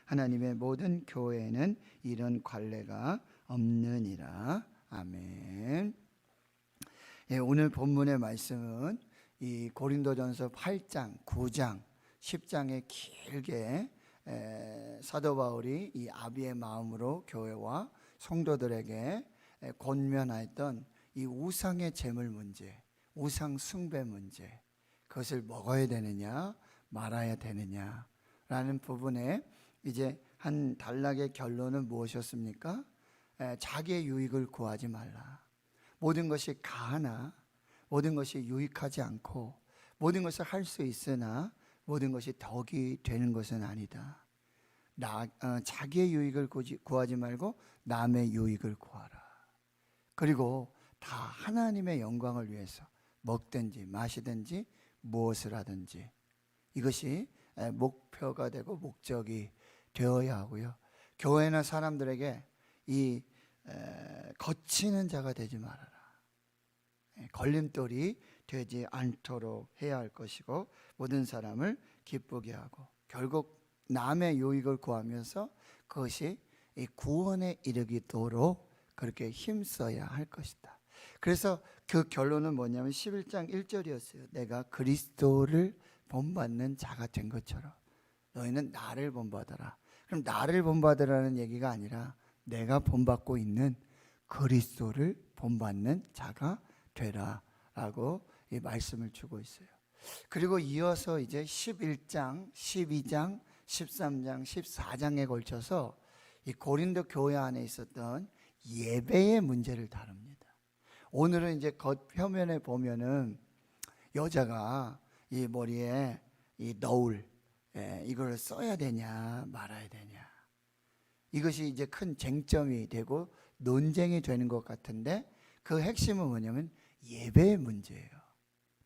하나님의 모든 교회에는 이런 관례가 없느니라. 아멘. 예, 오늘 본문의 말씀은 이 고린도전서 8장, 9장, 10장에 길게 사도 바울이 이 아비의 마음으로 교회와 성도들에게 권면하였던 이 우상의 제물 문제, 우상 숭배 문제, 그것을 먹어야 되느냐 말아야 되느냐라는 부분에 이제 한 단락의 결론은 무엇이었습니까? 자기의 유익을 구하지 말라. 모든 것이 가하나 모든 것이 유익하지 않고 모든 것을 할 수 있으나 모든 것이 덕이 되는 것은 아니다. 자기의 유익을 구하지 말고 남의 유익을 구하라. 그리고 다 하나님의 영광을 위해서 먹든지 마시든지 무엇을 하든지 이것이 목표가 되고 목적이 되어야 하고요. 교회나 사람들에게 이 거치는 자가 되지 말아라. 걸림돌이 되지 않도록 해야 할 것이고 모든 사람을 기쁘게 하고 결국 남의 유익을 구하면서 그것이 이 구원에 이르도록 그렇게 힘써야 할 것이다. 그래서 그 결론은 뭐냐면 11장 1절이었어요. 내가 그리스도를 본받는 자가 된 것처럼 너희는 나를 본받아라. 그럼 나를 본받으라는 얘기가 아니라 내가 본받고 있는 그리스도를 본받는 자가 되라라고 이 말씀을 주고 있어요. 그리고 이어서 이제 11장, 12장, 13장, 14장에 걸쳐서 이 고린도 교회 안에 있었던 예배의 문제를 다룹니다. 오늘은 이제 겉표면에 보면은 여자가 이 머리에 이 너울 이걸 써야 되냐 말아야 되냐 이것이 이제 큰 쟁점이 되고 논쟁이 되는 것 같은데 그 핵심은 뭐냐면 예배의 문제예요.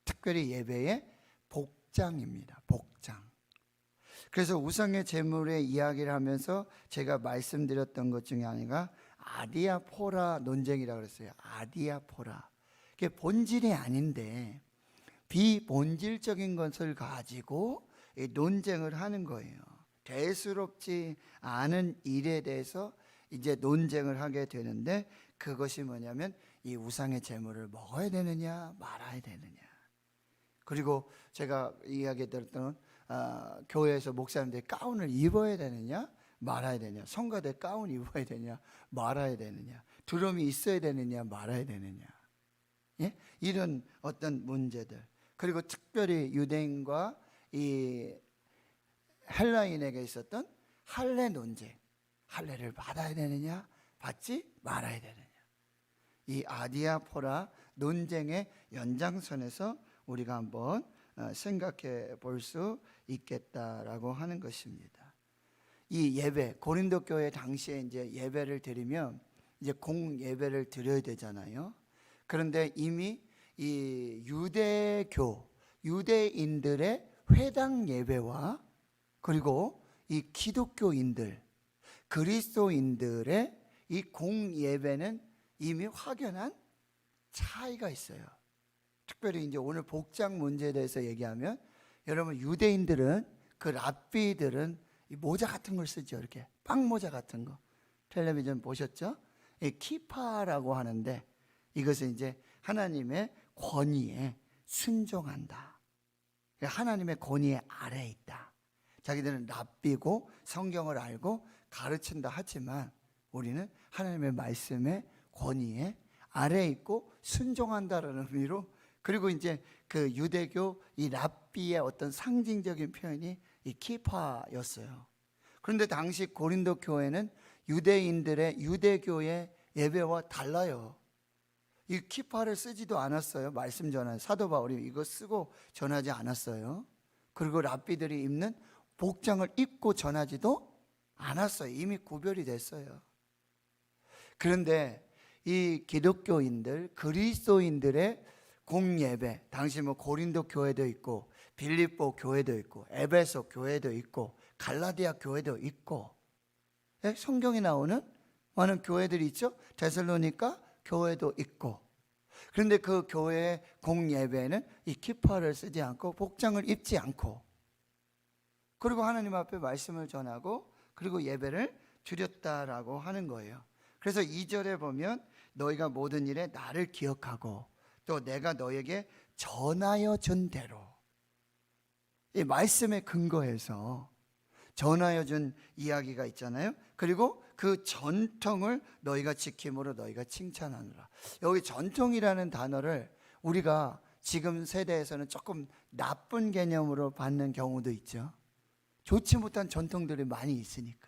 특별히 예배의 복장입니다. 복장. 그래서 우상의 제물의 이야기를 하면서 제가 말씀드렸던 것 중에 하나가 아디아포라 논쟁이라고 그랬어요. 아디아포라. 그게 본질이 아닌데 비본질적인 것을 가지고 논쟁을 하는 거예요. 대수롭지 않은 일에 대해서 이제 논쟁을 하게 되는데 그것이 뭐냐면 이 우상의 제물을 먹어야 되느냐 말아야 되느냐. 그리고 제가 이야기 들었던 교회에서 목사님들이 가운을 입어야 되느냐 말아야 되느냐, 성가대 가운 입어야 되느냐 말아야 되느냐, 두름이 있어야 되느냐 말아야 되느냐, 예? 이런 어떤 문제들. 그리고 특별히 유대인과 이 헬라인에게 있었던 할례 논쟁, 할례를 받아야 되느냐 받지 말아야 되느냐. 이 아디아포라 논쟁의 연장선에서 우리가 한번 생각해 볼 수 있겠다라고 하는 것입니다. 이 예배, 고린도 교회 당시에 이제 예배를 드리면 이제 공 예배를 드려야 되잖아요. 그런데 이미 이 유대인들의 회당 예배와 그리고 이 기독교인들, 그리스도인들의 이 공 예배는 이미 확연한 차이가 있어요. 특별히 이제 오늘 복장 문제에 대해서 얘기하면 여러분 유대인들은 그 랍비들은 이 모자 같은 걸 쓰죠. 이렇게 빵 모자 같은 거. 텔레비전 보셨죠? 이 키파라고 하는데 이것은 이제 하나님의 권위에 순종한다. 하나님의 권위 아래에 있다. 자기들은 랍비고 성경을 알고 가르친다 하지만 우리는 하나님의 말씀의 권위에 아래에 있고 순종한다라는 의미로, 그리고 이제 그 유대교 이 랍비의 어떤 상징적인 표현이 이 키파였어요. 그런데 당시 고린도 교회는 유대인들의 유대교의 예배와 달라요. 이 키파를 쓰지도 않았어요. 말씀 전하는 사도 바울이 이거 쓰고 전하지 않았어요. 그리고 랍비들이 입는 복장을 입고 전하지도 않았어요. 이미 구별이 됐어요. 그런데 이 기독교인들, 그리스도인들의 공예배, 당시 뭐 고린도 교회도 있고 빌립보 교회도 있고 에베소 교회도 있고 갈라디아 교회도 있고 성경에 나오는 많은 교회들이 있죠. 데살로니가 교회도 있고. 그런데 그 교회의 공예배는 이 키파를 쓰지 않고 복장을 입지 않고, 그리고 하나님 앞에 말씀을 전하고 그리고 예배를 드렸다라고 하는 거예요. 그래서 2절에 보면 너희가 모든 일에 나를 기억하고 또 내가 너에게 전하여 준 대로, 이 말씀에 근거해서 전하여 준 이야기가 있잖아요. 그리고 그 전통을 너희가 지킴으로 너희가 칭찬하느라. 여기 전통이라는 단어를 우리가 지금 세대에서는 조금 나쁜 개념으로 받는 경우도 있죠. 좋지 못한 전통들이 많이 있으니까.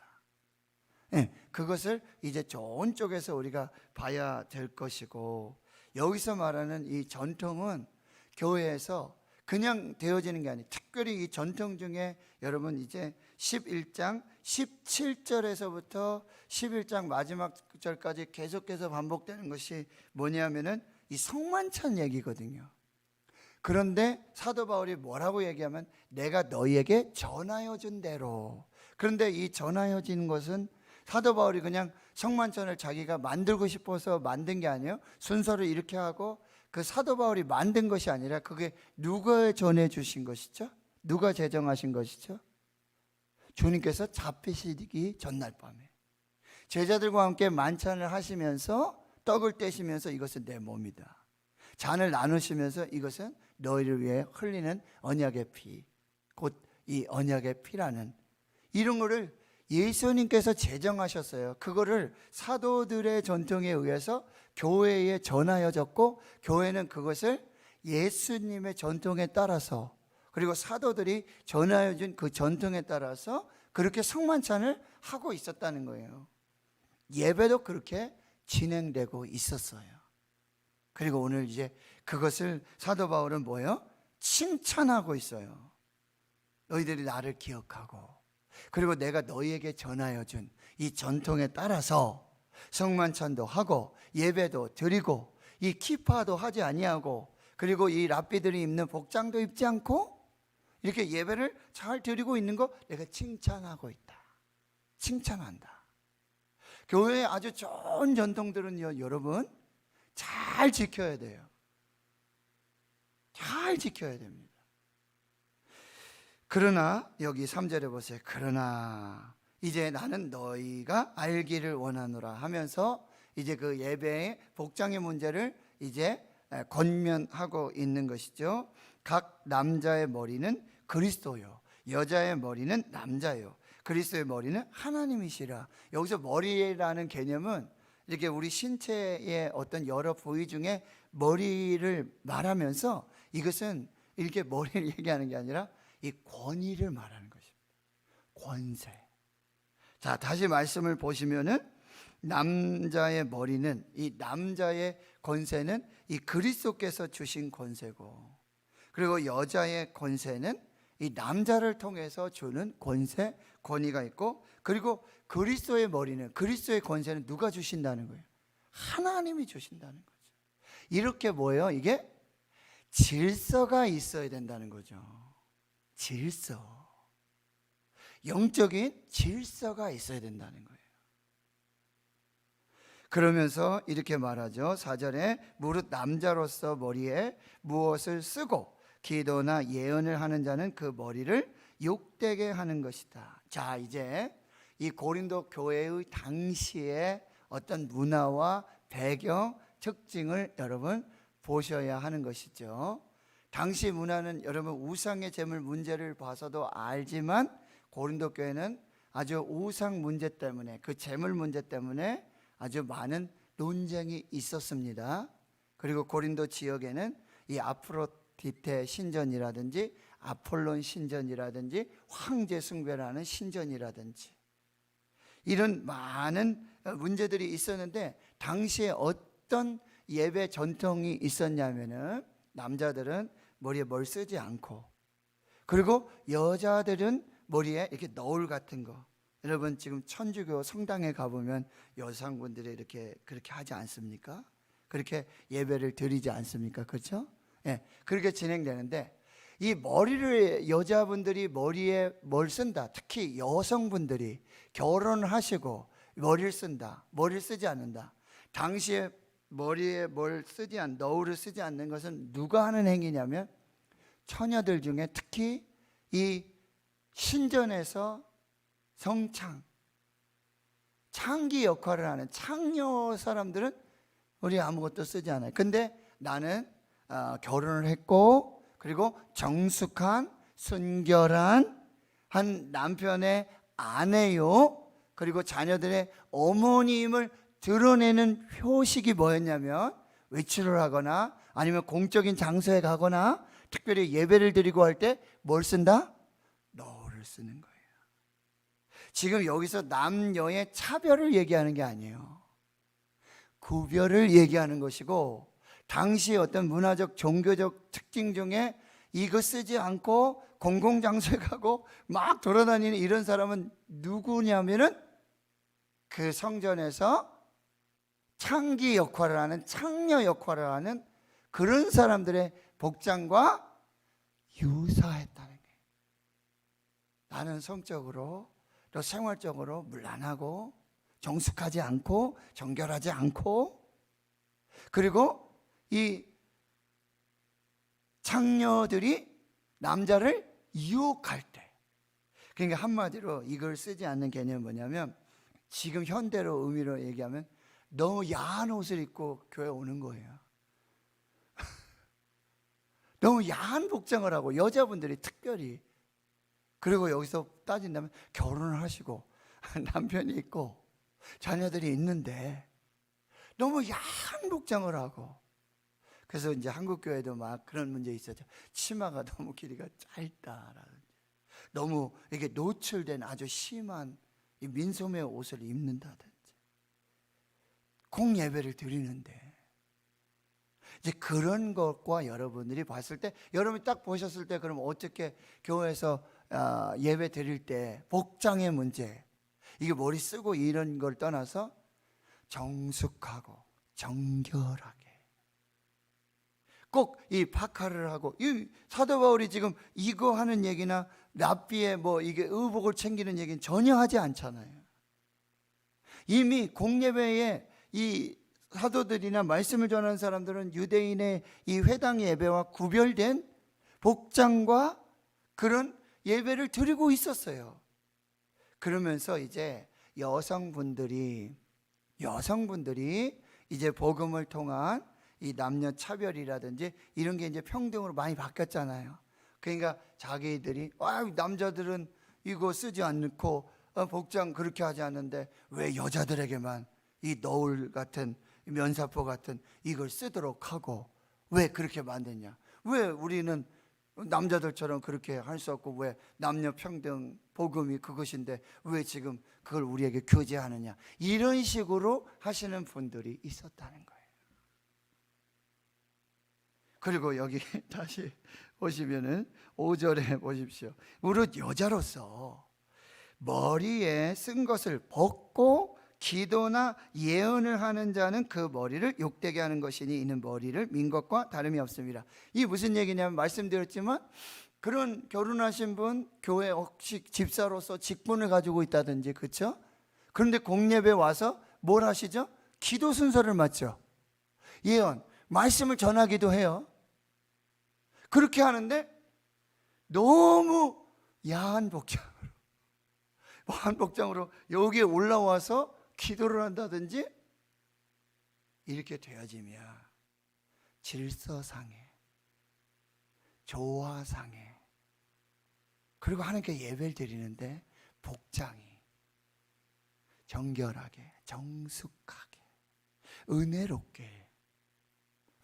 네, 그것을 이제 좋은 쪽에서 우리가 봐야 될 것이고, 여기서 말하는 이 전통은 교회에서 그냥 되어지는 게 아니에요. 특별히 이 전통 중에 여러분 이제 11장 17절에서부터 11장 마지막 절까지 계속해서 반복되는 것이 뭐냐면은 이 성만찬 얘기거든요. 그런데 사도 바울이 뭐라고 얘기하면 내가 너희에게 전하여 준 대로. 그런데 이 전하여 준 것은 사도 바울이 그냥 성만찬을 자기가 만들고 싶어서 만든 게 아니에요. 순서를 이렇게 하고 그 사도 바울이 만든 것이 아니라 그게 누가 전해 주신 것이죠? 누가 제정하신 것이죠? 주님께서 잡히시기 전날 밤에 제자들과 함께 만찬을 하시면서 떡을 떼시면서 이것은 내 몸이다. 잔을 나누시면서 이것은 너희를 위해 흘리는 언약의 피, 곧 이 언약의 피라는 이런 거를 예수님께서 제정하셨어요. 그거를 사도들의 전통에 의해서 교회에 전하여졌고, 교회는 그것을 예수님의 전통에 따라서, 그리고 사도들이 전하여준 그 전통에 따라서 그렇게 성만찬을 하고 있었다는 거예요. 예배도 그렇게 진행되고 있었어요. 그리고 오늘 이제 그것을 사도 바울은 뭐예요? 칭찬하고 있어요. 너희들이 나를 기억하고, 그리고 내가 너희에게 전하여 준 이 전통에 따라서 성만찬도 하고 예배도 드리고 이 키파도 하지 아니하고, 그리고 이 랍비들이 입는 복장도 입지 않고 이렇게 예배를 잘 드리고 있는 거 내가 칭찬하고 있다. 칭찬한다. 교회의 아주 좋은 전통들은요, 여러분 잘 지켜야 돼요. 잘 지켜야 됩니다. 그러나 여기 3절에 보세요. 그러나 이제 나는 너희가 알기를 원하노라 하면서 이제 그 예배의 복장의 문제를 이제 권면하고 있는 것이죠. 각 남자의 머리는 그리스도요, 여자의 머리는 남자요, 그리스도의 머리는 하나님이시라. 여기서 머리라는 개념은 이렇게 우리 신체의 어떤 여러 부위 중에 머리를 말하면서 이것은 이렇게 머리를 얘기하는 게 아니라 이 권위를 말하는 것입니다. 권세. 자, 다시 말씀을 보시면은 남자의 머리는, 이 남자의 권세는 이 그리스도께서 주신 권세고, 그리고 여자의 권세는 이 남자를 통해서 주는 권세, 권위가 있고, 그리고 그리스도의 머리는, 그리스도의 권세는 누가 주신다는 거예요? 하나님이 주신다는 거죠. 이렇게 뭐예요? 이게 질서가 있어야 된다는 거죠. 질서. 영적인 질서가 있어야 된다는 거예요. 그러면서 이렇게 말하죠. 4절에 무릇 남자로서 머리에 무엇을 쓰고 기도나 예언을 하는 자는 그 머리를 욕되게 하는 것이다. 자, 이제 이 고린도 교회의 당시의 어떤 문화와 배경, 특징을 여러분 보셔야 하는 것이죠. 당시 문화는 여러분 우상의 제물 문제를 봐서도 알지만 고린도 교회는 아주 우상 문제 때문에, 그 제물 문제 때문에 아주 많은 논쟁이 있었습니다. 그리고 고린도 지역에는 이 아프로디테 신전이라든지 아폴론 신전이라든지 황제 숭배라는 신전이라든지 이런 많은 문제들이 있었는데, 당시에 어떤 예배 전통이 있었냐면은 남자들은 머리에 뭘 쓰지 않고, 그리고 여자들은 머리에 이렇게 너울 같은 거, 여러분 지금 천주교 성당에 가보면 여성분들이 이렇게 그렇게 하지 않습니까? 그렇게 예배를 드리지 않습니까? 그렇죠? 예, 그렇게 진행되는데, 이 머리를, 여자분들이 머리에 뭘 쓴다, 특히 여성분들이 결혼을 하시고 머리를 쓴다, 머리를 쓰지 않는다. 당시에 머리에 뭘 쓰지 않는, 너울을 쓰지 않는 것은 누가 하는 행위냐면 처녀들 중에 특히 이 신전에서 성창, 창기 역할을 하는 창녀 사람들은 우리 아무것도 쓰지 않아요. 근데 나는 결혼을 했고, 그리고 정숙한 순결한 한 남편의 아내요, 그리고 자녀들의 어머님을 드러내는 표식이 뭐였냐면, 외출을 하거나 아니면 공적인 장소에 가거나 특별히 예배를 드리고 할 때 뭘 쓴다? 너를 쓰는 거예요. 지금 여기서 남녀의 차별을 얘기하는 게 아니에요. 구별을 얘기하는 것이고, 당시 어떤 문화적 종교적 특징 중에 이거 쓰지 않고 공공장소에 가고 막 돌아다니는 이런 사람은 누구냐면은 그 성전에서 창기 역할을 하는, 창녀 역할을 하는 그런 사람들의 복장과 유사했다는 거예요. 나는 성적으로 또 생활적으로 문란하고 정숙하지 않고 정결하지 않고, 그리고 이 창녀들이 남자를 유혹할 때, 그러니까 한마디로 이걸 쓰지 않는 개념은 뭐냐면, 지금 현대로 의미로 얘기하면 너무 야한 옷을 입고 교회 오는 거예요. 너무 야한 복장을 하고, 여자분들이 특별히. 그리고 여기서 따진다면 결혼을 하시고 남편이 있고 자녀들이 있는데 너무 야한 복장을 하고, 그래서 이제 한국 교회도 막 그런 문제 있었죠. 치마가 너무 길이가 짧다라든지, 너무 이게 노출된 아주 심한 이 민소매 옷을 입는다든지, 공예배를 드리는데 이제 그런 것과 여러분들이 봤을 때, 여러분이 딱 보셨을 때 그럼 어떻게 교회에서 예배 드릴 때 복장의 문제, 이게 머리 쓰고 이런 걸 떠나서 정숙하고 정결하게, 꼭 이 파카를 하고, 이 사도 바울이 지금 이거 하는 얘기나 랍비의 뭐 이게 의복을 챙기는 얘기는 전혀 하지 않잖아요. 이미 공예배에 이 사도들이나 말씀을 전하는 사람들은 유대인의 이 회당 예배와 구별된 복장과 그런 예배를 드리고 있었어요. 그러면서 이제 여성분들이 이제 복음을 통한 이 남녀 차별이라든지 이런 게 이제 평등으로 많이 바뀌었잖아요. 그러니까 자기들이 남자들은 이거 쓰지 않고 복장 그렇게 하지 않는데 왜 여자들에게만 이 너울 같은 면사포 같은 이걸 쓰도록 하고 왜 그렇게 만드냐? 왜 우리는 남자들처럼 그렇게 할 수 없고, 왜 남녀 평등 복음이 그것인데 왜 지금 그걸 우리에게 교제하느냐? 이런 식으로 하시는 분들이 있었다는 거예요. 그리고 여기 다시 보시면은 5절에 보십시오. 무릇 여자로서 머리에 쓴 것을 벗고 기도나 예언을 하는 자는 그 머리를 욕되게 하는 것이니 이는 머리를 민 것과 다름이 없습니다. 이게 무슨 얘기냐면, 말씀드렸지만 그런 결혼하신 분 교회 혹시 집사로서 직분을 가지고 있다든지, 그렇죠? 그런데 공예배 와서 뭘 하시죠? 기도 순서를 맡죠. 예언, 말씀을 전하기도 해요. 그렇게 하는데 너무 야한 복장으로 여기에 올라와서 기도를 한다든지 이렇게 되어지면 질서상해, 조화상해, 그리고 하나님께 예배를 드리는데 복장이 정결하게, 정숙하게, 은혜롭게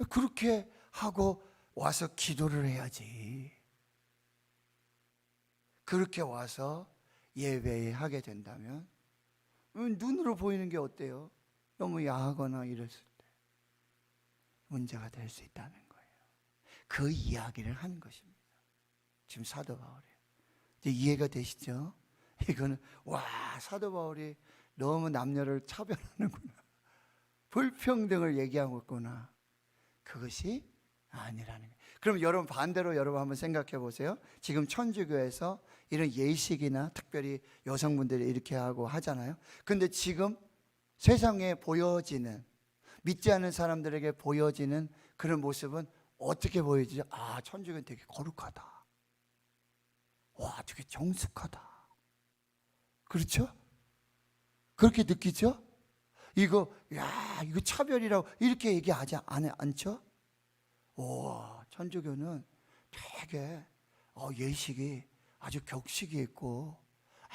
그렇게 하고 와서 기도를 해야지. 그렇게 와서 예배하게 된다면 눈으로 보이는 게 어때요? 너무 야하거나 이랬을 때 문제가 될 수 있다는 거예요. 그 이야기를 하는 것입니다. 지금 사도 바울이 이제 이해가 되시죠? 이거는 사도 바울이 너무 남녀를 차별하는구나, 불평등을 얘기하고 있구나. 그것이 아니라는 거예요. 그럼 여러분 반대로 여러분 한번 생각해 보세요. 지금 천주교에서 이런 예식이나 특별히 여성분들이 이렇게 하고 하잖아요. 근데 지금 세상에 보여지는, 믿지 않는 사람들에게 보여지는 그런 모습은 어떻게 보여지죠? 천주교는 되게 거룩하다, 되게 정숙하다, 그렇죠? 그렇게 느끼죠? 이거 차별이라고 이렇게 얘기하지 않죠? 오, 천주교는 되게 예식이 아주 격식이 있고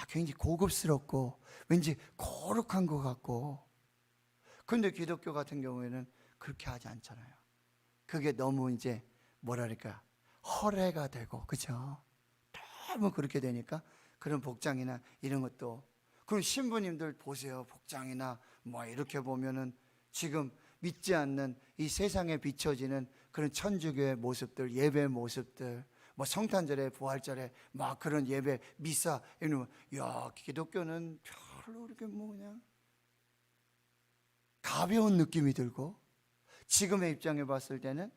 굉장히 고급스럽고 왠지 거룩한 것 같고, 근데 기독교 같은 경우에는 그렇게 하지 않잖아요. 그게 너무 이제 뭐랄까 허례가 되고, 그렇죠? 너무 그렇게 되니까 그런 복장이나 이런 것도, 그럼 신부님들 보세요. 복장이나 뭐 이렇게 보면은 지금 믿지 않는 이 세상에 비춰지는 그런 천주교의 모습들, 예배 모습들, 뭐 성탄절에 부활절에 막 그런 예배 미사 이러면 기독교는 별로 이렇게 뭐 그냥 가벼운 느낌이 들고, 지금의 입장에 봤을 때는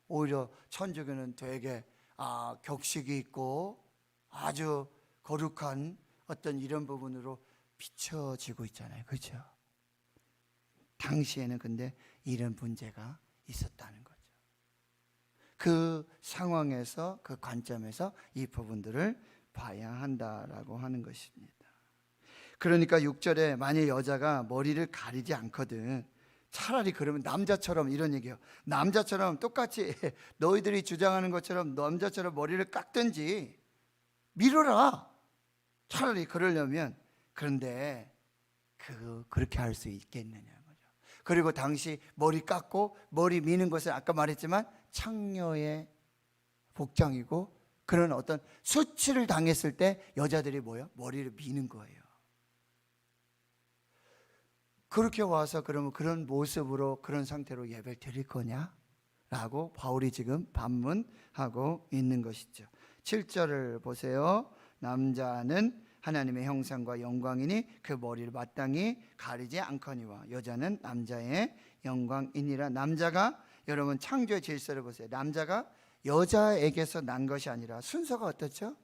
오히려 천주교는 되게 격식이 있고 아주 거룩한 어떤 이런 부분으로 비춰지고 있잖아요. 그렇죠? 당시에는 근데 이런 문제가 있었다는 거죠. 그 상황에서, 그 관점에서 이 부분들을 봐야 한다라고 하는 것입니다. 그러니까 6절에 만약 여자가 머리를 가리지 않거든, 차라리 그러면 남자처럼, 이런 얘기예요. 남자처럼 똑같이 너희들이 주장하는 것처럼 남자처럼 머리를 깎든지 밀어라. 차라리 그러려면. 그런데 그렇게 할 수 있겠느냐 거죠. 그리고 당시 머리 깎고 머리 미는 것은 아까 말했지만 창녀의 복장이고, 그런 어떤 수치를 당했을 때 여자들이 머리를 미는 거예요. 그렇게 와서 그러면 그런 모습으로 그런 상태로 예배를 드릴 거냐? 라고 바울이 지금 반문하고 있는 것이죠. 7절을 보세요. 남자는 하나님의 형상과 영광이니 그 머리를 마땅히 가리지 않거니와 여자는 남자의 영광이니라. 남자가, 여러분 창조의 질서를 보세요. 남자가 여자에게서 난 것이 아니라 순서가 어떻죠?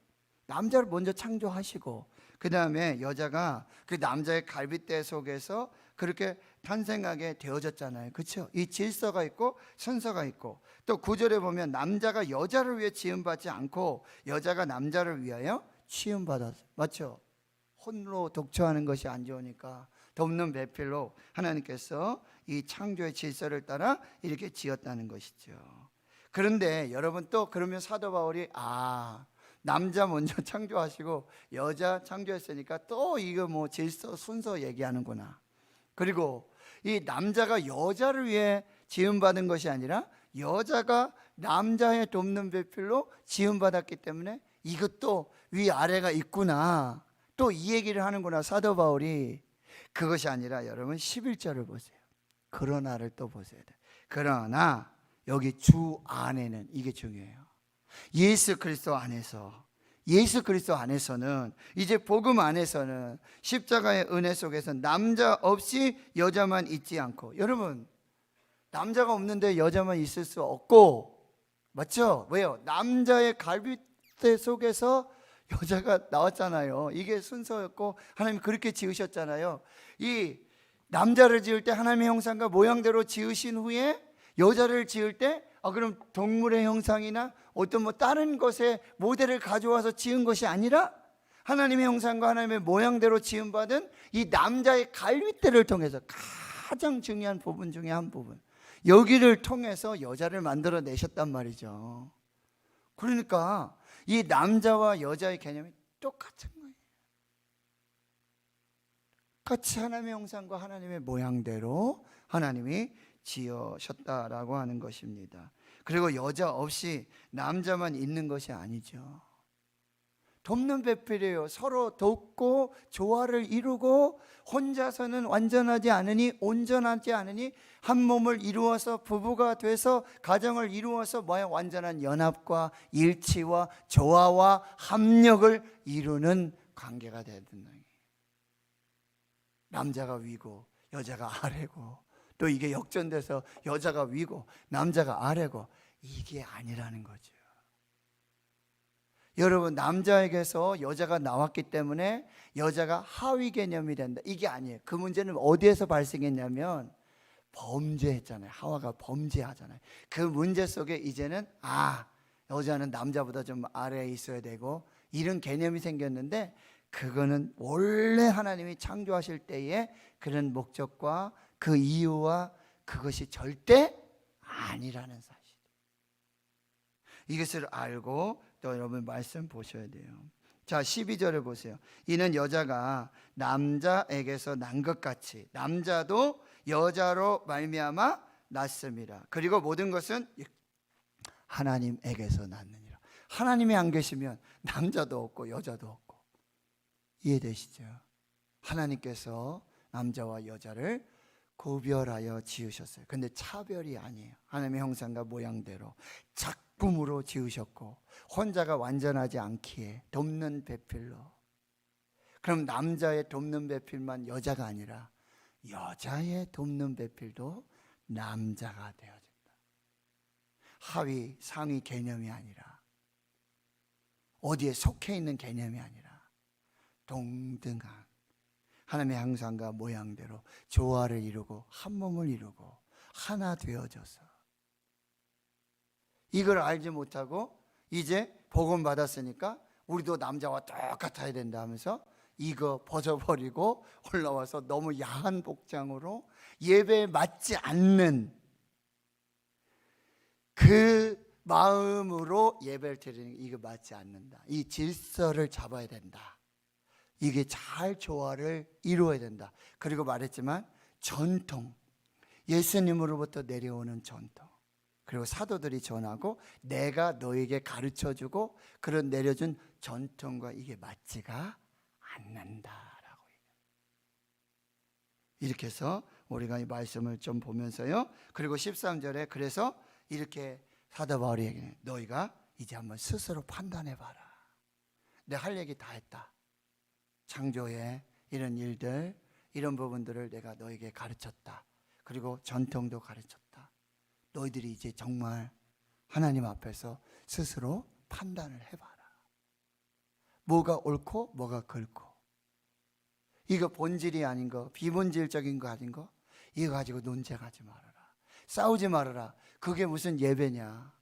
남자를 먼저 창조하시고 그 다음에 여자가 그 남자의 갈빗대 속에서 그렇게 탄생하게 되어졌잖아요. 그렇죠? 이 질서가 있고 순서가 있고, 또 9절에 보면 남자가 여자를 위해 지음받지 않고 여자가 남자를 위하여 지음받았어요. 맞죠? 홀로 독처하는 것이 안 좋으니까 돕는 배필로 하나님께서 이 창조의 질서를 따라 이렇게 지었다는 것이죠. 그런데 여러분, 또 그러면 사도 바울이 남자 먼저 창조하시고 여자 창조했으니까 또 이거 뭐 질서 순서 얘기하는구나. 그리고 이 남자가 여자를 위해 지음받은 것이 아니라 여자가 남자의 돕는 배필로 지음받았기 때문에 이것도 위아래가 있구나, 또 이 얘기를 하는구나 사도 바울이. 그것이 아니라 여러분 11절을 보세요. 그러나를 또 보셔야 돼요. 그러나 여기 주 안에는, 이게 중요해요. 예수 그리스도 안에서는, 이제 복음 안에서는 십자가의 은혜 속에서 남자 없이 여자만 있지 않고, 여러분 남자가 없는데 여자만 있을 수 없고, 맞죠? 왜요? 남자의 갈빗대 속에서 여자가 나왔잖아요. 이게 순서였고 하나님 그렇게 지으셨잖아요. 이 남자를 지을 때 하나님의 형상과 모양대로 지으신 후에 여자를 지을 때 그럼 동물의 형상이나 어떤 뭐 다른 것의 모델을 가져와서 지은 것이 아니라 하나님의 형상과 하나님의 모양대로 지음받은 이 남자의 갈빗대를 통해서, 가장 중요한 부분 중에 한 부분, 여기를 통해서 여자를 만들어 내셨단 말이죠. 그러니까 이 남자와 여자의 개념이 똑같은 거예요. 같이 하나님의 형상과 하나님의 모양대로 하나님이 지으셨다라고 하는 것입니다. 그리고 여자 없이 남자만 있는 것이 아니죠. 돕는 배필이에요. 서로 돕고 조화를 이루고, 혼자서는 완전하지 않으니 온전하지 않으니 한 몸을 이루어서 부부가 돼서 가정을 이루어서 완전한 연합과 일치와 조화와 합력을 이루는 관계가 되는 거예요. 남자가 위고 여자가 아래고, 또 이게 역전돼서 여자가 위고 남자가 아래고, 이게 아니라는 거죠. 여러분, 남자에게서 여자가 나왔기 때문에 여자가 하위 개념이 된다, 이게 아니에요. 그 문제는 어디에서 발생했냐면 범죄했잖아요. 하와가 범죄하잖아요. 그 문제 속에 이제는 여자는 남자보다 좀 아래에 있어야 되고 이런 개념이 생겼는데, 그거는 원래 하나님이 창조하실 때의 그런 목적과 그 이유와 그것이 절대 아니라는 사실. 이것을 알고 또 여러분 말씀 보셔야 돼요. 자, 12절을 보세요. 이는 여자가 남자에게서 난 것 같이 남자도 여자로 말미암아 났습니다. 그리고 모든 것은 하나님에게서 났느니라. 하나님이 안 계시면 남자도 없고 여자도 없고. 이해되시죠? 하나님께서 남자와 여자를 구별하여 지으셨어요. 근데 차별이 아니에요. 하나님의 형상과 모양대로 작품으로 지으셨고 혼자가 완전하지 않기에 돕는 배필로. 그럼 남자의 돕는 배필만 여자가 아니라 여자의 돕는 배필도 남자가 되어진다. 하위 상위 개념이 아니라 어디에 속해 있는 개념이 아니라 동등한 하나님의 형상과 모양대로 조화를 이루고 한 몸을 이루고 하나 되어져서, 이걸 알지 못하고 이제 복음 받았으니까 우리도 남자와 똑같아야 된다 하면서 이거 벗어버리고 올라와서 너무 야한 복장으로 예배에 맞지 않는 그 마음으로 예배를 드리는 게 이거 맞지 않는다. 이 질서를 잡아야 된다. 이게 잘 조화를 이루어야 된다. 그리고 말했지만 전통, 예수님으로부터 내려오는 전통, 그리고 사도들이 전하고 내가 너에게 가르쳐주고 그런 내려준 전통과 이게 맞지가 않는다라고. 이렇게 해서 우리가 이 말씀을 좀 보면서요, 그리고 13절에 그래서 이렇게 사도 바울이 얘기해, 너희가 이제 한번 스스로 판단해봐라. 내가 할 얘기 다 했다. 창조의 이런 일들, 이런 부분들을 내가 너에게 가르쳤다. 그리고 전통도 가르쳤다. 너희들이 이제 정말 하나님 앞에서 스스로 판단을 해봐라. 뭐가 옳고 뭐가 그렇고, 이거 본질이 아닌 거, 비본질적인 거 아닌 거, 이거 가지고 논쟁하지 말아라. 싸우지 말아라. 그게 무슨 예배냐.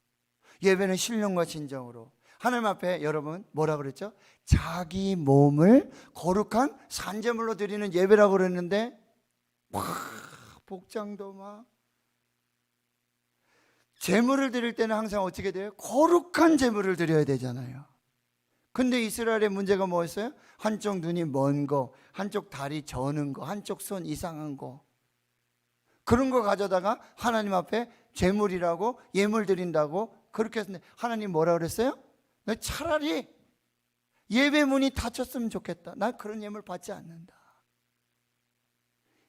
예배는 신령과 진정으로 하나님 앞에, 여러분 뭐라 그랬죠? 자기 몸을 거룩한 산제물로 드리는 예배라고 그랬는데 막 복장도 막, 제물을 드릴 때는 항상 어떻게 돼요? 거룩한 제물을 드려야 되잖아요. 근데 이스라엘의 문제가 뭐였어요? 한쪽 눈이 먼 거, 한쪽 다리 저는 거, 한쪽 손 이상한 거, 그런 거 가져다가 하나님 앞에 제물이라고 예물 드린다고 그렇게 했는데 하나님 뭐라 그랬어요? 나 차라리 예배 문이 닫혔으면 좋겠다. 난 그런 예물 받지 않는다.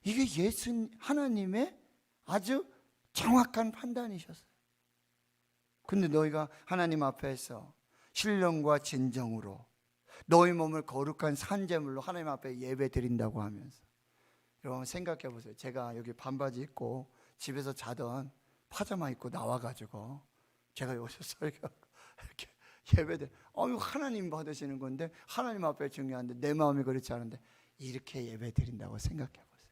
이게 하나님의 아주 정확한 판단이셨어요. 근데 너희가 하나님 앞에서 신령과 진정으로 너희 몸을 거룩한 산제물로 하나님 앞에 예배 드린다고 하면서, 여러분 생각해 보세요. 제가 여기 반바지 입고 집에서 자던 파자마 입고 나와가지고 제가 여기서 설교하고 이렇게 예배드, 하나님 받으시는 건데, 하나님 앞에 중요한데 내 마음이 그렇지 않은데 이렇게 예배 드린다고 생각해 보세요.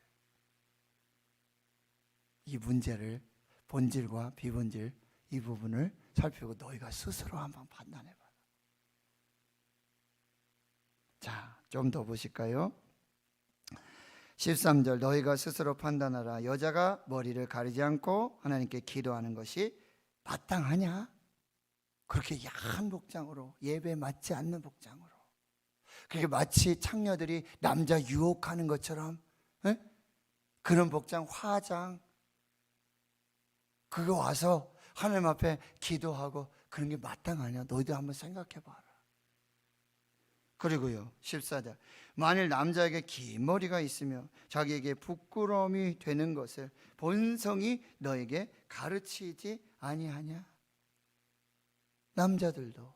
이 문제를, 본질과 비본질, 이 부분을 살피고 너희가 스스로 한번 판단해 봐. 자, 좀 더 보실까요? 13절, 너희가 스스로 판단하라. 여자가 머리를 가리지 않고 하나님께 기도하는 것이 마땅하냐? 그렇게 야한 복장으로, 예배에 맞지 않는 복장으로, 그게 마치 창녀들이 남자 유혹하는 것처럼, 그런 복장, 화장, 그거 와서 하나님 앞에 기도하고 그런 게 마땅하냐? 너희들 한번 생각해 봐라. 그리고요, 14절, 만일 남자에게 긴 머리가 있으며 자기에게 부끄러움이 되는 것을 본성이 너에게 가르치지 아니하냐? 남자들도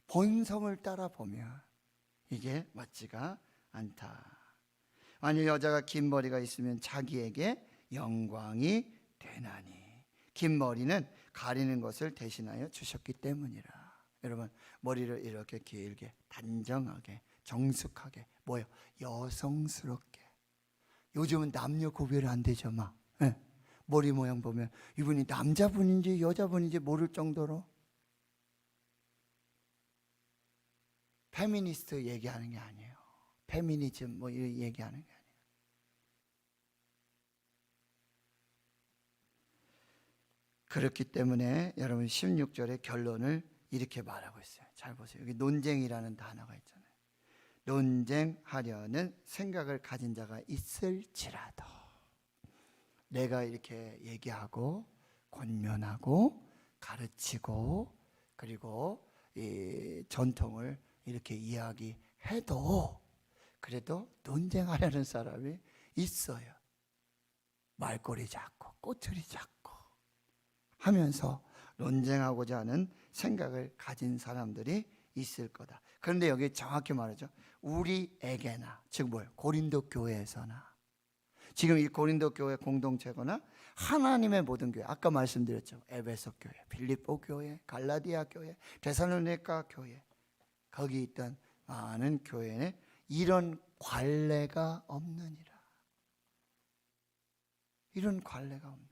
본성을 따라 보면 이게 맞지가 않다. 만일 여자가 긴 머리가 있으면 자기에게 영광이 되나니, 긴 머리는 가리는 것을 대신하여 주셨기 때문이라. 여러분, 머리를 이렇게 길게, 단정하게, 정숙하게, 뭐요? 여성스럽게. 요즘은 남녀 구별이 안 되죠, 막. 머리 모양 보면 이분이 남자분인지 여자분인지 모를 정도로 페미니스트 얘기하는 게 아니에요. 페미니즘 뭐 이런 얘기하는 게 아니에요. 그렇기 때문에 여러분 16절의 결론을 이렇게 말하고 있어요. 잘 보세요. 여기 논쟁이라는 단어가 있잖아요. 논쟁하려는 생각을 가진 자가 있을지라도, 내가 이렇게 얘기하고 권면하고 가르치고 그리고 이 전통을 이렇게 이야기해도 그래도 논쟁하려는 사람이 있어요. 말꼬리 잡고 꼬투리 잡고 하면서 논쟁하고자 하는 생각을 가진 사람들이 있을 거다. 그런데 여기 정확히 말하죠. 우리에게나, 즉 뭐예요? 고린도 교회에서나, 지금 이 고린도 교회 공동체거나 하나님의 모든 교회, 아까 말씀드렸죠. 에베소 교회, 빌립보 교회, 갈라디아 교회, 데살로니가 교회, 거기 있던 많은 교회에 이런 관례가 없느니라. 이런 관례가 없느니라.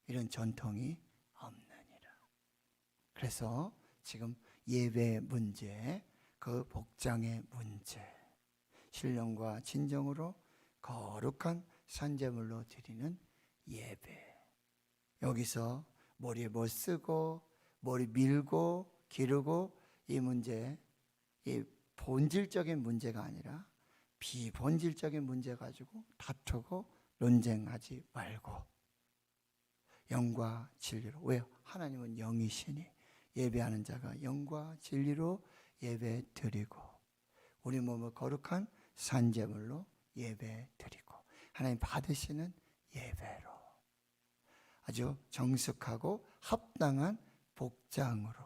이런 전통이 없느니라. 그래서 지금 예배 문제, 그 복장의 문제, 신령과 진정으로 거룩한 산제물로 드리는 예배, 여기서 머리에 뭐 쓰고 머리 밀고 기르고 이 문제, 이 본질적인 문제가 아니라 비본질적인 문제 가지고 다투고 논쟁하지 말고 영과 진리로. 왜요? 하나님은 영이시니 예배하는 자가 영과 진리로 예배 드리고 우리 몸을 거룩한 산제물로 예배 드리고 하나님 받으시는 예배로 아주 정숙하고 합당한 복장으로,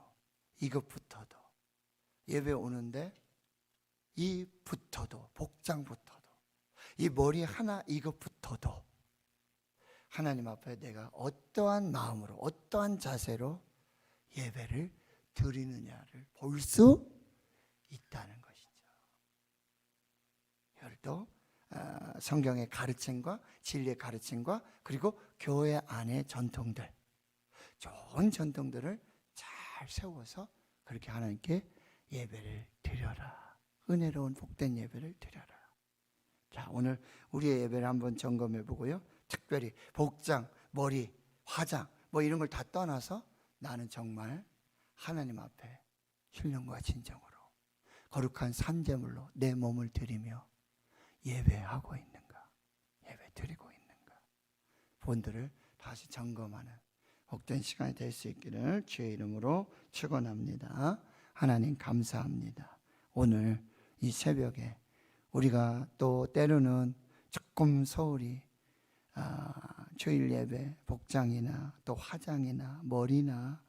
이것부터도 예배 오는데 이부터도, 복장부터도, 이 머리 하나 이것부터도 하나님 앞에 내가 어떠한 마음으로 어떠한 자세로 예배를 드리느냐를 볼 수 있다는 것이죠. 이것도 성경의 가르침과 진리의 가르침과 그리고 교회 안의 전통들, 좋은 전통들을 잘 세워서 그렇게 하나님께 예배를 드려라. 은혜로운 복된 예배를 드려라. 자, 오늘 우리의 예배를 한번 점검해 보고요. 특별히 복장, 머리, 화장 뭐 이런 걸 다 떠나서 나는 정말 하나님 앞에 신령과 진정으로 거룩한 산제물로 내 몸을 드리며 예배하고 있는가, 예배 드리고 있는가, 본들을 다시 점검하는 복된 시간이 될 수 있기를 주의 이름으로 축원합니다. 하나님 감사합니다. 오늘 이 새벽에 우리가 또 때로는 조금 소홀히 주일 예배 복장이나 또 화장이나 머리나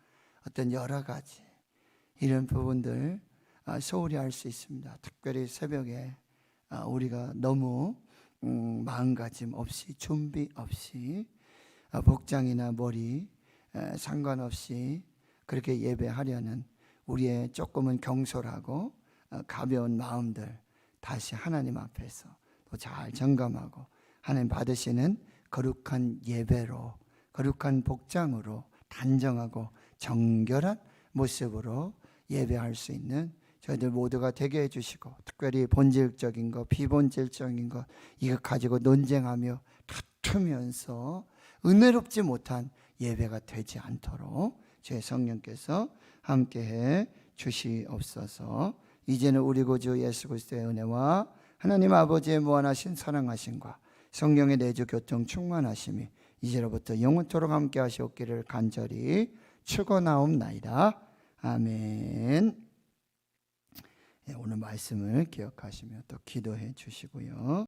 어떤 여러 가지 이런 부분들 소홀히 할 수 있습니다. 특별히 새벽에 우리가 너무 마음가짐 없이, 준비 없이 복장이나 머리 상관없이 그렇게 예배하려는 우리의 조금은 경솔하고 가벼운 마음들 다시 하나님 앞에서 또 잘 점검하고 하나님 받으시는 거룩한 예배로, 거룩한 복장으로 단정하고 정결한 모습으로 예배할 수 있는 저희들 모두가 되게 해주시고, 특별히 본질적인 것, 비본질적인 것 이거 가지고 논쟁하며 다투면서 은혜롭지 못한 예배가 되지 않도록 제 성령께서 함께해 주시옵소서. 이제는 우리 구주 예수 그리스도의 은혜와 하나님 아버지의 무한하신 사랑하심과 성령의 내주 교통 충만하심이 이제로부터 영원토록 함께 하시옵기를 간절히 축원하옵나이다. 아멘. 오늘 말씀을 기억하시며 또 기도해 주시고요.